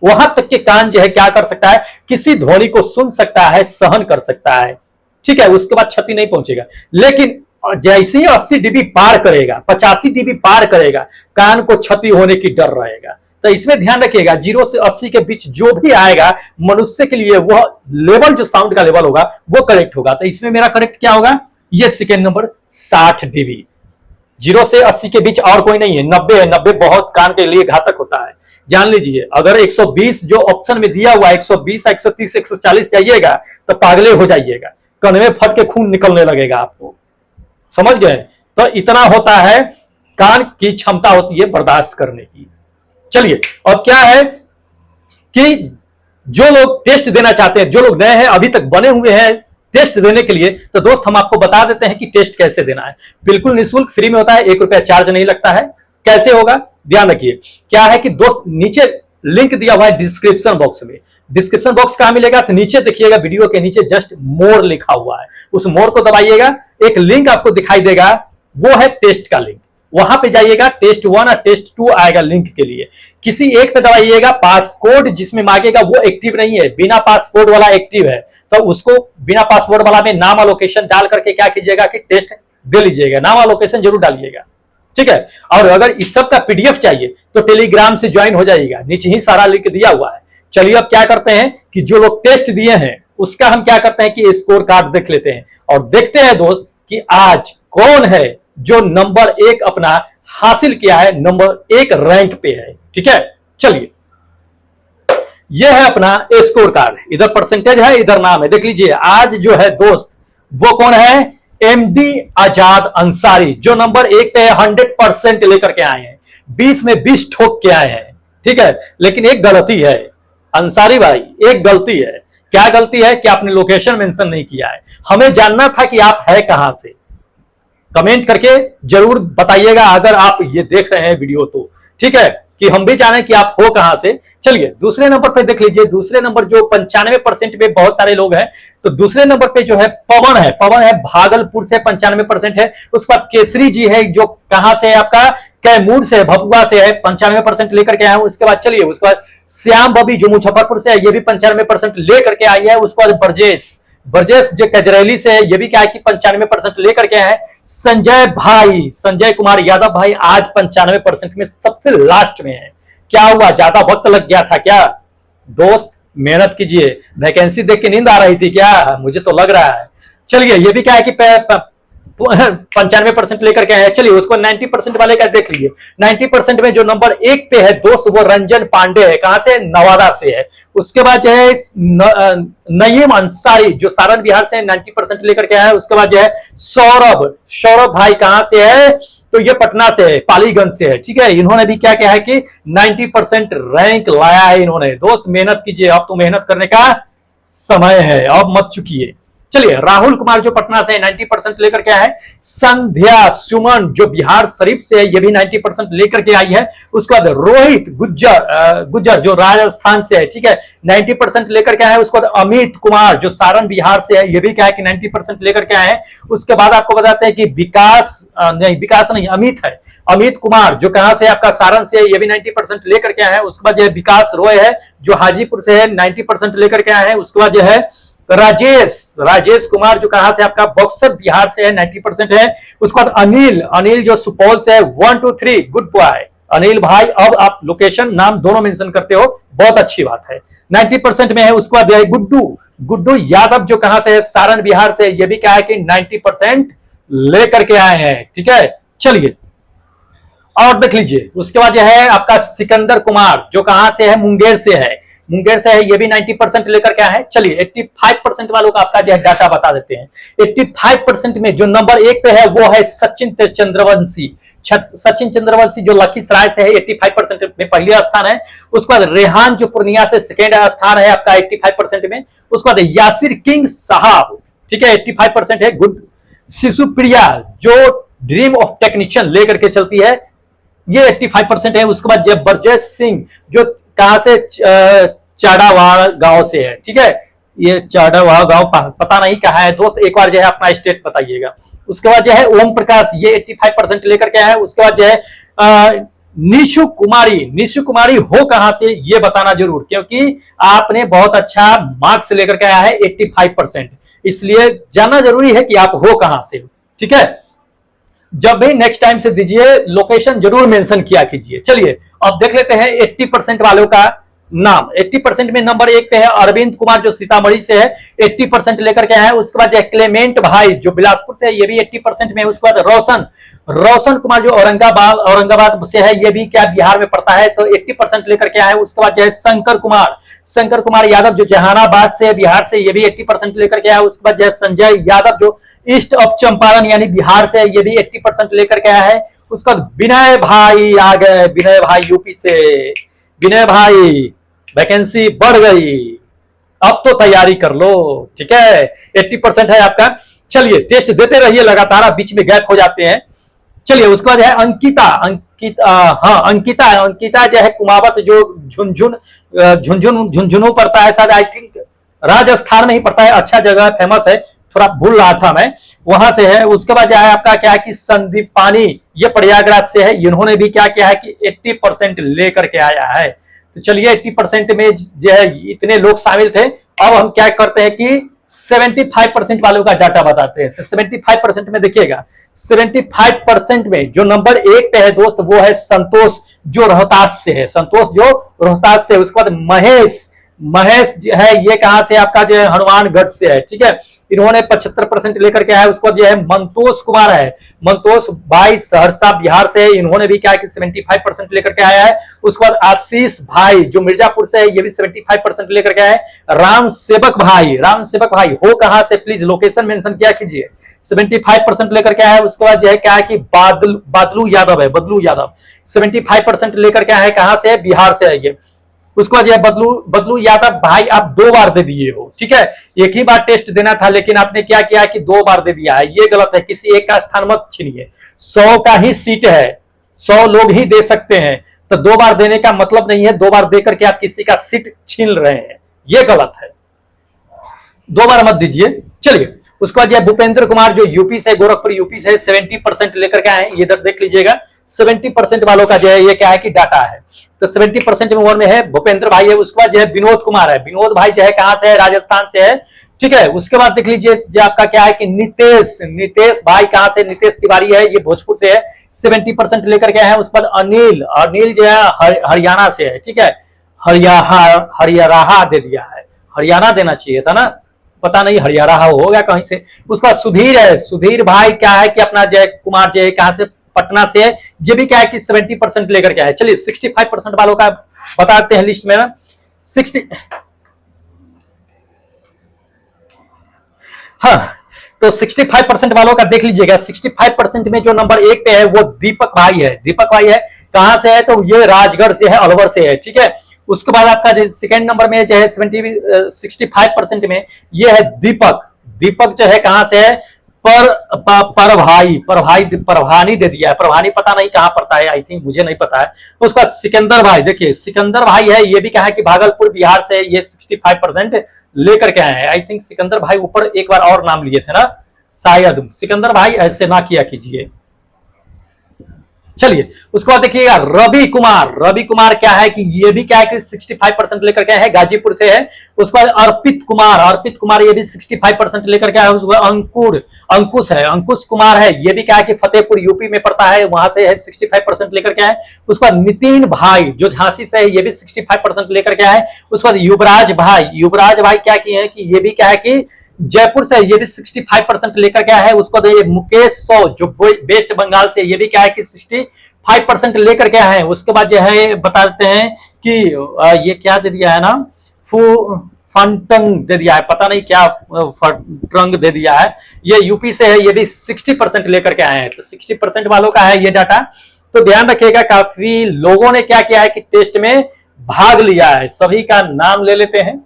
वहां तक के कान जो है क्या कर सकता है, किसी ध्वनि को सुन सकता है, सहन कर सकता है। ठीक है, उसके बाद क्षति नहीं पहुंचेगा। लेकिन जैसे ही 80 डीबी पार करेगा, 85 डीबी पार करेगा, कान को क्षति होने की डर रहेगा। तो इसमें ध्यान रखिएगा 0 से 80 के बीच जो भी आएगा मनुष्य के लिए वह लेवल, जो साउंड का लेवल होगा वो करेक्ट होगा। तो इसमें मेरा करेक्ट क्या होगा? ये सेकेंड नंबर 60 डीबी। 0 से 80 के बीच और कोई नहीं है। 90 है, 90 बहुत कान के लिए घातक होता है। जान लीजिए अगर 120 जो ऑप्शन में दिया हुआ है, 120, 130, 140 जाइएगा तो पागले हो जाइएगा, कन में फट के खून निकलने लगेगा आपको, समझ गए? तो इतना होता है कान की क्षमता होती है बर्दाश्त करने की। चलिए अब क्या है कि जो लोग टेस्ट देना चाहते हैं, जो लोग नए हैं अभी तक बने हुए हैं टेस्ट देने के लिए, तो दोस्त हम आपको बता देते हैं कि टेस्ट कैसे देना है। बिल्कुल निःशुल्क, फ्री में होता है, 1 रुपया चार्ज नहीं लगता है। कैसे होगा ध्यान रखिए। क्या है कि दोस्त नीचे लिंक दिया हुआ है डिस्क्रिप्शन बॉक्स में। डिस्क्रिप्शन बॉक्स कहां मिलेगा? तो नीचे देखिएगा, वीडियो के नीचे जस्ट मोर लिखा हुआ है, उस मोर को दबाइएगा, एक लिंक आपको दिखाई देगा, वो है टेस्ट का लिंक। वहां पे जाइएगा, टेस्ट 1 और टेस्ट 2 आएगा लिंक के लिए। किसी एक पे दबाइएगा, पासकोड जिसमें मांगेगा वो एक्टिव नहीं है, बिना पासकोड वाला एक्टिव है, तो उसको बिना पासवर्ड वाला में नाम और लोकेशन डाल करके क्या कीजिएगा कि टेस्ट दे लीजिएगा। नाम और लोकेशन जरूर डालिएगा। ठीक है। और अगर इस सब का पीडीएफ चाहिए तो टेलीग्राम से ज्वाइन हो जाइएगा, नीचे ही सारा लिंक दिया हुआ है। चलिए अब क्या करते हैं कि जो लोग टेस्ट दिए हैं उसका हम क्या करते हैं कि स्कोर कार्ड देख लेते हैं और देखते हैं दोस्त कि आज कौन है जो नंबर 1 अपना हासिल किया है, नंबर 1 रैंक पे है। ठीक है, चलिए यह है अपना स्कोर कार्ड, इधर परसेंटेज है, इधर नाम है। देख लीजिए आज जो है दोस्त वो कौन है, एमडी आजाद अंसारी, जो नंबर 1 पे 100% लेकर के आए हैं, 20 में 20 ठोक के आए हैं। ठीक है, लेकिन एक गलती है अंसारी भाई, एक गलती है। क्या गलती है कि आपने लोकेशन मेंशन नहीं किया है। हमें जानना था कि आप है कहां से। कमेंट करके जरूर बताइएगा अगर आप ये देख रहे हैं वीडियो तो, ठीक है, कि हम भी जाने कि आप हो कहां से। चलिए दूसरे नंबर पे देख लीजिए, दूसरे नंबर जो 95% पे बहुत सारे लोग हैं, तो दूसरे नंबर पे जो है पवन है, पवन है भागलपुर से 95% है। उसके बाद केसरी जी है जो कहां से है आपका, कैमूर से, भभुआ से है, 95% लेकर के आए। उसके बाद चलिए उसके बाद श्याम बबी जो मुजफ्फरपुर से है, ये भी 95% लेकर के आई है। उसके बाद ब्रजेश, ब्रजेश जो कजरैली से है, ये भी क्या है कि 95% लेकर के आए हैं। संजय भाई, संजय कुमार यादव भाई आज 95% में सबसे लास्ट में है। क्या हुआ, ज्यादा वक्त लग गया था क्या दोस्त? मेहनत कीजिए। वैकेंसी देख के नींद आ रही थी क्या? मुझे तो लग रहा है। चलिए ये भी क्या है कि 95% लेकर के आए। चलिए उसको 90% वाले का देख लीजिए। 90% में जो नंबर 1 पे है दोस्त वो रंजन पांडे है, कहां से, नवादा से है। उसके बाद जो है नईम अंसारी जो सारण बिहार से 90% लेकर के आया है। उसके बाद जो है सौरभ, सौरभ भाई कहां से है, तो ये पटना से है, पालीगंज से है। ठीक है, इन्होंने भी क्या कहा है कि 90% रैंक लाया है इन्होंने। दोस्त मेहनत कीजिए, अब तो मेहनत करने का समय है, अब मत चुकिए। चलिए राहुल कुमार जो पटना से 90% लेकर के आया है। संध्या सुमन जो बिहार शरीफ से है, ये भी 90% लेकर के आई है। उसके बाद रोहित गुज्जर जो राजस्थान से है, ठीक है, 90% लेकर के आए हैं। उसके बाद अमित कुमार जो सारण बिहार से है, ये भी क्या है कि 90% लेकर के आए हैं। उसके बाद आपको बताते हैं कि विकास नहीं अमित है, अमित कुमार जो कहां से आपका सारण से है, ये भी 90% लेकर के आए हैं। उसके बाद जो है विकास रॉय है जो हाजीपुर से है, 90% लेकर के आए हैं। उसके बाद जो है राजेश कुमार जो कहां से आपका बक्सर बिहार से है, 90% है। उसके बाद अनिल जो सुपौल से है, 1 2 3 गुड बॉय अनिल भाई। अब आप लोकेशन नाम दोनों मेंशन करते हो, बहुत अच्छी बात है, 90% में है। उसके बाद गुड्डू यादव जो कहां से है, सारण बिहार से, ये भी क्या है कि 90% लेकर के आए हैं। ठीक है, चलिए और देख लीजिए। उसके बाद जो है आपका सिकंदर कुमार जो कहां से है, मुंगेर से है, ये भी 90% लेकर के आए हैं। चलिए 85% वालों का आपका जो है डाटा बता देते हैं। 85% में जो नंबर 1 पे है वो है सचिन चंद्रवंशी जो लखीसराय से है, 85% में पहले स्थान है। उसके बाद रेहान जो पूर्णिया से सेकेंड स्थान है आपका 85% में। उसके बाद यासिर किंग साहब, ठीक है, 85% है, गुड। शिशु प्रिया जो ड्रीम ऑफ टेक्नीशियन लेकर के चलती है, ये 85% है। उसके बाद जय ब्रजेश सिंह जो कहां से, चाड़ावाड़ गांव से है, ठीक है, ये चाड़ावाड़ गांव पता नहीं कहां है दोस्त, एक बार जो है अपना स्टेट बताइएगा। उसके बाद जो है ओम प्रकाश, ये 85% लेकर के आया है। उसके बाद जो है निशु कुमारी हो कहां से, ये बताना जरूर, क्योंकि आपने बहुत अच्छा मार्क्स लेकर के आया है 85%, इसलिए जानना जरूरी है कि आप हो कहां से। ठीक है, जब भी नेक्स्ट टाइम से दीजिए लोकेशन जरूर मेंशन किया कीजिए। चलिए अब देख लेते हैं 80% वालों का नाम। 80% में नंबर 1 पे है अरविंद कुमार जो सीतामढ़ी से है, 80% लेकर के आए हैं। उसके बाद क्लेमेंट भाई जो बिलासपुर से है, ये भी 80% में है। उसके बाद रोशन कुमार जो औरंगाबाद से है, ये भी क्या बिहार में पड़ता है, तो 80% लेकर के आए हैं। उसके बाद जो है शंकर कुमार यादव जो जहानाबाद से है, बिहार से, ये भी 80% लेकर के आया है। उसके बाद जो है संजय यादव जो ईस्ट ऑफ चंपारण यानी बिहार से, ये भी 80% लेकर के आया है। उसके बाद विनय भाई आ गए, विनय भाई यूपी से, विनय भाई वैकेंसी बढ़ गई, अब तो तैयारी कर लो। ठीक है, 80% है आपका। चलिए टेस्ट देते रहिए लगातार, बीच में गैप हो जाते हैं। चलिए उसके बाद है अंकिता जो है कुमावत जो झुंझुनू पड़ता है, शायद आई थिंक राजस्थान में ही पड़ता है, अच्छा जगह फेमस है, थोड़ा भूल रहा था मैं, वहां से है। उसके बाद जो है आपका क्या है कि संदीप पानी, ये प्रयागराज से है, इन्होंने भी क्या किया है कि 80% लेकर के आया है। तो चलिए 80% में जो है इतने लोग शामिल थे। अब हम क्या करते हैं कि 75% वालों का डाटा बताते हैं। तो 75% में देखिएगा, 75% में जो नंबर 1 पे है दोस्त वो है संतोष, जो रोहतास से है। संतोष जो रोहतास से है। उसके बाद महेश, महेश है ये कहां से, आपका जो है हनुमानगढ़ से है। ठीक है, इन्होंने 75% लेकर के आया। उसके बाद जो है मंतोष कुमार है, मंतोष भाई सहरसा बिहार से है, इन्होंने भी क्या है कि 75% लेकर के आया है। उसके बाद आशीष भाई जो मिर्जापुर से है, ये भी 75% लेकर के आया है। राम सेवक भाई, राम सेवक भाई हो कहां से, प्लीज लोकेशन मेंशन किया कीजिए। 75% लेकर के आया है। उसके बाद जो है क्या है कि बादलू यादव है, बदलू यादव 75% लेकर के आया है। कहां से है, बिहार से है ये। उसके बाद यह बदलू यादव भाई आप 2 बार दे दिए हो। ठीक है, एक ही बार टेस्ट देना था, लेकिन आपने क्या किया कि 2 बार दे दिया है, ये गलत है। किसी एक का स्थान मत छीनिए, 100 का ही सीट है, 100 लोग ही दे सकते हैं। तो 2 बार देने का मतलब नहीं है 2 बार दे करके आप किसी का सीट छीन रहे हैं, ये गलत है। 2 बार मत दीजिए। चलिए, उसके बाद भूपेंद्र कुमार जो यूपी से, गोरखपुर यूपी से 70% लेकर के आए, इधर देख लीजिएगा। 70% वालों का जो है ये क्या है कि डाटा है। तो 70% में है भूपेंद्र भाई है। उसके बाद जो है विनोद कुमार है, विनोद भाई जो है कहां से है, राजस्थान से है। ठीक है, उसके बाद देख लीजिए जो आपका क्या है कि नितेश, नितेश भाई कहां से, नितेश तिवारी है, ये भोजपुर से है, 70% लेकर के है। उसके बाद अनिल, अनिल जो है हरियाणा से है। ठीक है, हरियाणा दे दिया है, हरियाणा देना चाहिए था ना, पता नहीं हरियाणा हो गया कहीं से। उसका सुधीर है, सुधीर भाई क्या है कि अपना जय कुमार जय कहां से, पटना से है, ये भी क्या है कि 70% लेकर के आए। चलिए 65% वालों का बताते हैं लिस्ट में ना। 60, हाँ, तो 65% वालों का देख लीजिएगा। 65% में जो नंबर 1 पे है वो दीपक भाई है। दीपक भाई है कहां से है, तो ये राजगढ़ से है, अलवर से है। ठीक है, उसके बाद आपका जो सेकंड नंबर में जो है 65% में ये है दीपक। दीपक जो है कहां से है, परभानी दे दिया है। परभानी पता नहीं कहां पड़ता है, आई थिंक मुझे नहीं पता है। तो उसका सिकंदर भाई, देखिए सिकंदर भाई है, ये भी कहा है कि भागलपुर बिहार से, ये 65% लेकर के आए हैं। आई थिंक सिकंदर भाई ऊपर एक बार और नाम लिए थे ना शायद। सिकंदर भाई ऐसे ना किया कीजिए। चलिए उसके बाद देखिएगा रवि कुमार। रवि कुमार क्या है कि ये भी क्या है कि 65% लेकर के है, गाजीपुर से है। उसके बाद अर्पित कुमार, अर्पित कुमार ये भी 65% लेकर के है। उसके बाद अंकुर, अंकुश है, अंकुश कुमार है, ये भी क्या है कि फतेहपुर यूपी में पड़ता है, वहां से है, 65% लेकर के है। उसके बाद नितिन भाई जो झांसी से है, ये भी 65% लेकर के है। उसके बाद युवराज भाई, युवराज भाई क्या किए हैं कि ये भी क्या है कि जयपुर से, ये भी 65% लेकर के है। उसको ये मुकेश सौ जो वेस्ट बंगाल से, ये भी क्या है कि 65% लेकर के है। उसके बाद जो है बताते हैं कि ये क्या दे दिया है ना, फंटंग दे दिया है, पता नहीं क्या फंटंग दे दिया है। ये यूपी से है, ये भी 60% लेकर के आए हैं। तो 60% वालों का है ये डाटा। तो ध्यान रखिएगा, काफी लोगों ने क्या किया है कि टेस्ट में भाग लिया है। सभी का नाम ले लेते हैं।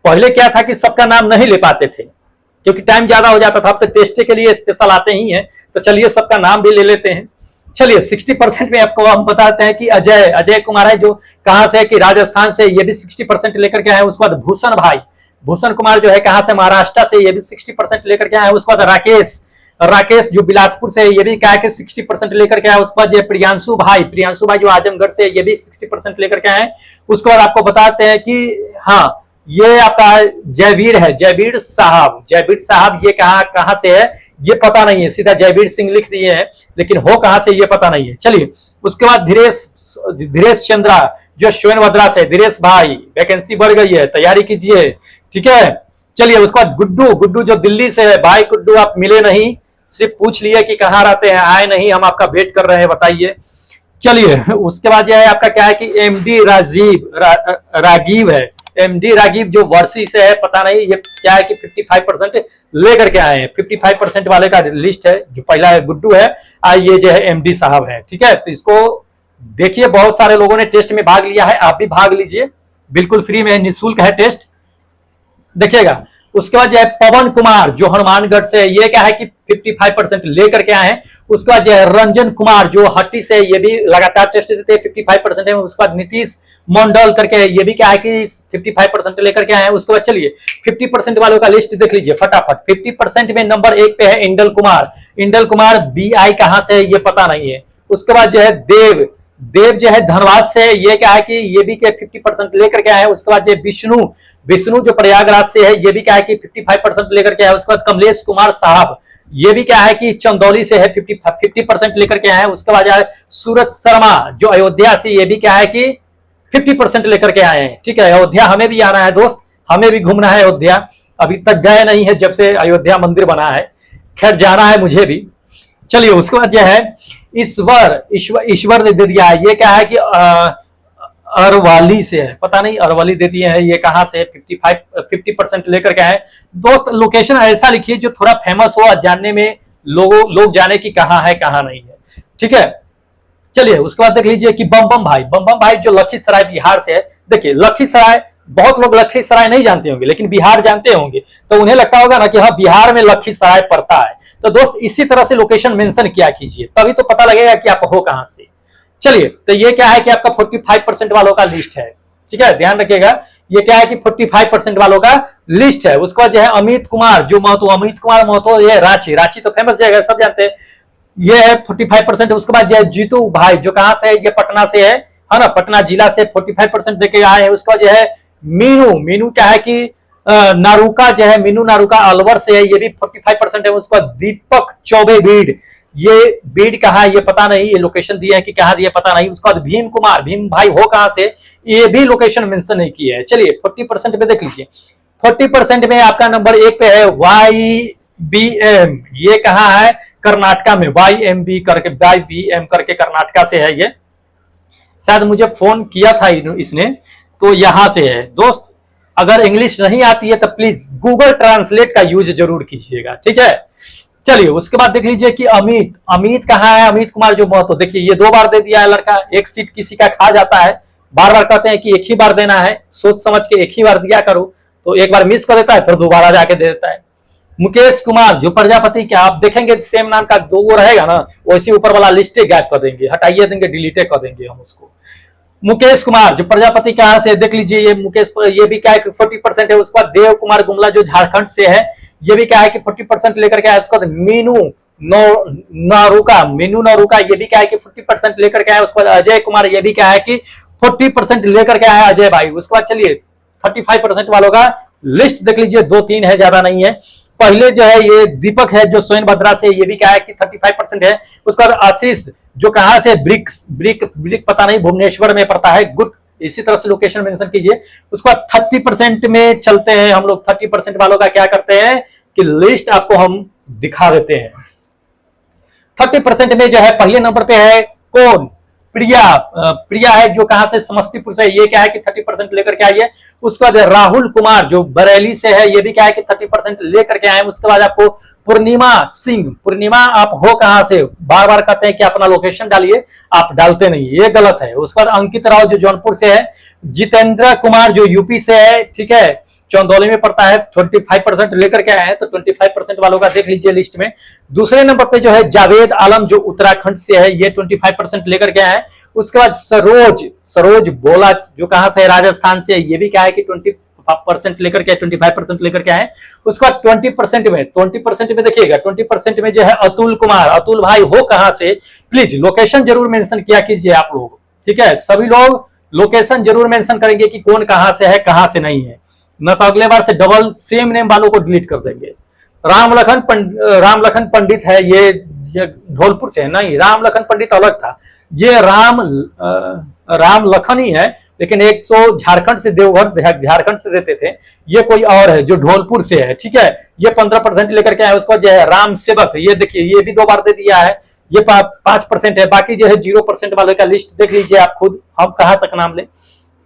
पहले क्या था कि सबका नाम नहीं ले पाते थे क्योंकि टाइम ज्यादा हो जाता था। अब तो टेस्ट के लिए स्पेशल आते ही हैं, तो चलिए सबका नाम भी ले लेते हैं। चलिए 60% में आपको हम बताते हैं कि अजय, अजय कुमार है जो कहां से है कि राजस्थान से, ये भी 60% लेकर के आए। उसके बाद भूषण भाई, भूषण कुमार जो है कहां से, महाराष्ट्र से, ये भी 60% लेकर के आए। उसके बाद राकेश, राकेश जो बिलासपुर से, ये भी क्या है कि 60% लेकर के आए। उसके बाद ये प्रियांशु भाई, प्रियांशु भाई जो आजमगढ़ से, ये भी 60% लेकर के आए। उसके बाद आपको बताते हैं कि हाँ ये आपका जयवीर है, जयवीर साहब, जयवीर साहब ये कहां से है ये पता नहीं है, सीधा जयवीर सिंह लिख दिए हैं, लेकिन हो कहां से ये पता नहीं है। चलिए उसके बाद धीरेश चंद्रा जो सोनभद्रा से, धीरेश भाई वैकेंसी बढ़ गई है, तैयारी कीजिए। ठीक है, चलिए उसके बाद गुड्डू, गुड्डू जो दिल्ली से है। भाई गुड्डू आप मिले नहीं, सिर्फ पूछ लिए कि कहां रहते हैं, आए नहीं, हम आपका वेट कर रहे हैं, बताइए। चलिए उसके बाद जो है आपका क्या है कि एमडी राजीव है, एमडी राजीव जो वर्षी से है, पता नहीं ये क्या है कि 55% लेकर के आए हैं। 55% वाले का लिस्ट है, जो पहला गुड्डू है, ये जो है एमडी साहब है। ठीक है, तो इसको देखिए, बहुत सारे लोगों ने टेस्ट में भाग लिया है, आप भी भाग लीजिए, बिल्कुल फ्री में, निःशुल्क है टेस्ट, देखिएगा। उसके बाद जो है पवन कुमार जो हनुमानगढ़ से, ये क्या है कि 55% लेकर के आए हैं। उसके बाद जो है रंजन कुमार जो हट्टी से, ये भी लगातार टेस्ट देते हैं, 55% है। उसके बाद नीतीश मंडल करके, ये भी क्या है कि 55% लेकर के आए हैं। उसके बाद चलिए 50% वालों का लिस्ट देख लीजिए फटाफट। 50% में नंबर 1 पे है इंडल कुमार। इंडल कुमार BI कहां से है ये पता नहीं है। उसके बाद जो है देव जो है धनबाद से, ये क्या है कि ये भी क्या 50% लेकर के आए हैं। उसके बाद ये विष्णु जो प्रयागराज से है, ये भी क्या है कि 55% लेकर के आए। उसके बाद कमलेश कुमार साहब, ये भी क्या है कि चंदौली से है, 50% लेकर के आए हैं। उसके बाद सूरज शर्मा जो अयोध्या से, ये भी क्या है कि 50% लेकर के आए हैं। ठीक है, अयोध्या हमें भी आना है दोस्त, हमें भी घूमना है अयोध्या, अभी तक गए नहीं है जब से अयोध्या मंदिर बना है, खैर जाना है मुझे भी। चलिए उसके बाद जो है ईश्वर ने दे दिया है, ये क्या है कि अरवाली से है, पता नहीं अरवाली दे दिए हैं, ये कहां से 50% लेकर के आए। दोस्त लोकेशन ऐसा लिखिए जो थोड़ा फेमस हो, जानने में लोग जाने की कहां है कहां नहीं है। ठीक है, चलिए उसके बाद देख लीजिए कि बम बम भाई जो लखीसराय बिहार से है। देखिए लखीसराय, बहुत लोग लखीसराय नहीं जानते होंगे लेकिन बिहार जानते होंगे, तो उन्हें लगता होगा ना कि हाँ बिहार में लखीसराय पड़ता है। तो दोस्त इसी तरह से लोकेशन मेंशन किया कीजिए, तभी तो पता लगेगा कि आप हो कहां से। चलिए, तो ये क्या है कि आपका 45% वालों का लिस्ट है। ठीक है, ध्यान रखिएगा, ये क्या है कि 45% वालों का लिस्ट है। उसके बाद जो है अमित कुमार महतो, ये रांची तो फेमस जगह है, सब जानते हैं, ये है 45%। उसके बाद जो है जीतू भाई, जो कहां से है, ये पटना से है ना, पटना जिला से 45% देके आए हैं। उसका जो है मीनू क्या है कि नारुका जो है, मीनू नारुका अलवर से है, ये भी 45% है। उसके बाद दीपक चौबे बीड, ये बीड कहाँ है ये पता नहीं, ये लोकेशन दिया है कि कहाँ दिया पता नहीं। उसके बाद भीम भाई हो कहां से, ये भी लोकेशन मेंशन नहीं किया है। चलिए 40% पे देख लीजिए, 40% में आपका नंबर 1 पे है YBM, ये कहाँ है, कर्नाटका में, YBM करके कर्नाटका से है। ये शायद मुझे फोन किया था इसने, तो यहां से है। दोस्त अगर इंग्लिश नहीं आती है तो प्लीज गूगल ट्रांसलेट का यूज जरूर कीजिएगा। ठीक है, चलिए उसके बाद देख लीजिए कि अमित कहाँ है, अमित कुमार जो महतो, देखिए ये 2 बार दे दिया है लड़का, एक सीट किसी का खा जाता है, बार बार कहते हैं कि एक ही बार देना है, सोच समझ के एक ही बार दिया करो, तो एक बार मिस कर देता है फिर दोबारा जाके दे देता है। मुकेश कुमार जो प्रजापति, क्या आप देखेंगे सेम नाम का 2 रहेगा ना, वैसे ऊपर वाला लिस्टे गायब कर देंगे, हटाइए देंगे, डिलीटे कर देंगे हम उसको। मुकेश कुमार जो प्रजापति कहां से, देख लीजिए ये मुकेश, ये भी क्या है 40% है। उसके बाद देव कुमार गुमला जो झारखंड से है, ये भी क्या है कि 40% लेकर के आया। उसके बाद मीनू नारुका, ये भी क्या है कि 40% लेकर के आया। उसके बाद अजय कुमार, ये भी क्या है कि 40% लेकर के आया अजय भाई। उसके बाद चलिए 35% वालों का लिस्ट देख लीजिए, 2-3 है, ज्यादा नहीं है। पहले जो है ये दीपक है जो सोनभद्रा से, ये भी क्या है कि 35% है। उसके बाद आशीष जो कहां से, ब्रिक पता नहीं, भुवनेश्वर में पड़ता है, गुड, इसी तरह से लोकेशन मेंशन कीजिए। उसके बाद 30% में चलते हैं हम लोग। 30% वालों का क्या करते हैं कि लिस्ट आपको हम दिखा देते हैं। 30% में जो है पहले नंबर पे है कौन, प्रिया है जो कहां से, समस्तीपुर से, ये क्या है कि 30% लेकर के आई है। उसके बाद राहुल कुमार जो बरेली से है, ये भी क्या है कि 30% लेकर के आए। उसके बाद आपको पूर्णिमा सिंह, आप हो कहां से, बार बार कहते हैं कि अपना लोकेशन डालिए, आप डालते नहीं, ये गलत है। उसके बाद अंकित राव जो जौनपुर से है, जितेंद्र कुमार जो यूपी से है, ठीक है, चंदौली में पड़ता है, 25% लेकर के आए हैं। तो 25% वालों का देख लीजिए लिस्ट में। दूसरे नंबर पे जो है जावेद आलम जो उत्तराखंड से है, ये 25% लेकर के आए हैं। उसके बाद सरोज बोला जो कहां से है, राजस्थान से, ये भी क्या है कि 20% लेकर के, 25% लेकर के आए। उसके बाद 20% में देखिएगा, 20% में जो है अतुल कुमार, अतुल भाई हो कहां से, प्लीज लोकेशन जरूर मेंशन किया कीजिए आप लोग। ठीक है, सभी लोग लोकेशन जरूर मेंशन करेंगे कि कौन कहां से है कहां से नहीं है, न तो अगले बार से डबल सेम नेम वालों को डिलीट कर देंगे। राम लखन पंडित है, ये धौलपुर से है, नहीं राम लखन पंडित अलग था, ये राम लखन ही है, लेकिन एक तो झारखंड से, देवघर झारखंड से देते थे, ये कोई और है जो ढोलपुर से है। ठीक है, ये 15% लेकर के आए। उसको जो है राम सेवक, ये देखिए ये भी 2 बार दे दिया है, ये 5% है। बाकी जो है 0% वाले का लिस्ट देख लीजिए आप खुद, हम कहां तक नाम ले।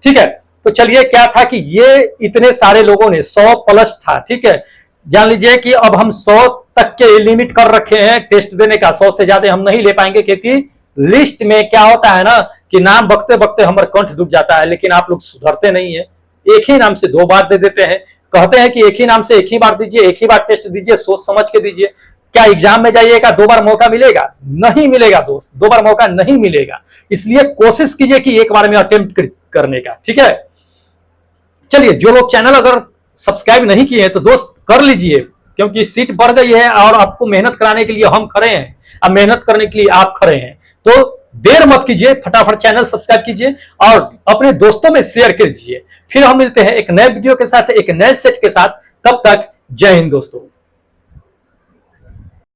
ठीक है, तो चलिए क्या था कि ये इतने सारे लोगों ने 100+ था। ठीक है, जान लीजिए कि अब हम 100 तक के लिमिट कर रखे हैं टेस्ट देने का, 100 से ज्यादा हम नहीं ले पाएंगे, क्योंकि लिस्ट में क्या होता है ना कि नाम बकते बकते हमारा कंठ डूब जाता है, लेकिन आप लोग सुधरते नहीं है, एक ही नाम से 2 बार दे देते हैं, कहते हैं कि एक ही नाम से एक ही बार दीजिए, एक ही बार टेस्ट दीजिए, सोच समझ के दीजिए। क्या एग्जाम में जाइएगा 2 बार मौका मिलेगा? नहीं मिलेगा दोस्त, 2 बार मौका नहीं मिलेगा। इसलिए कोशिश कीजिए कि एक बार में अटेम्प्ट करने का। ठीक है, चलिए जो लोग चैनल अगर सब्सक्राइब नहीं किए हैं तो दोस्त कर लीजिए, क्योंकि सीट बढ़ गई है और आपको मेहनत कराने के लिए हम खड़े हैं, अब मेहनत करने के लिए आप खड़े हैं, तो देर मत मत कीजिए, फटाफट चैनल सब्सक्राइब कीजिए और अपने दोस्तों में शेयर कर दीजिए। फिर हम मिलते हैं एक नए वीडियो के साथ, एक नए सेट के साथ। तब तक जय हिंद दोस्तों।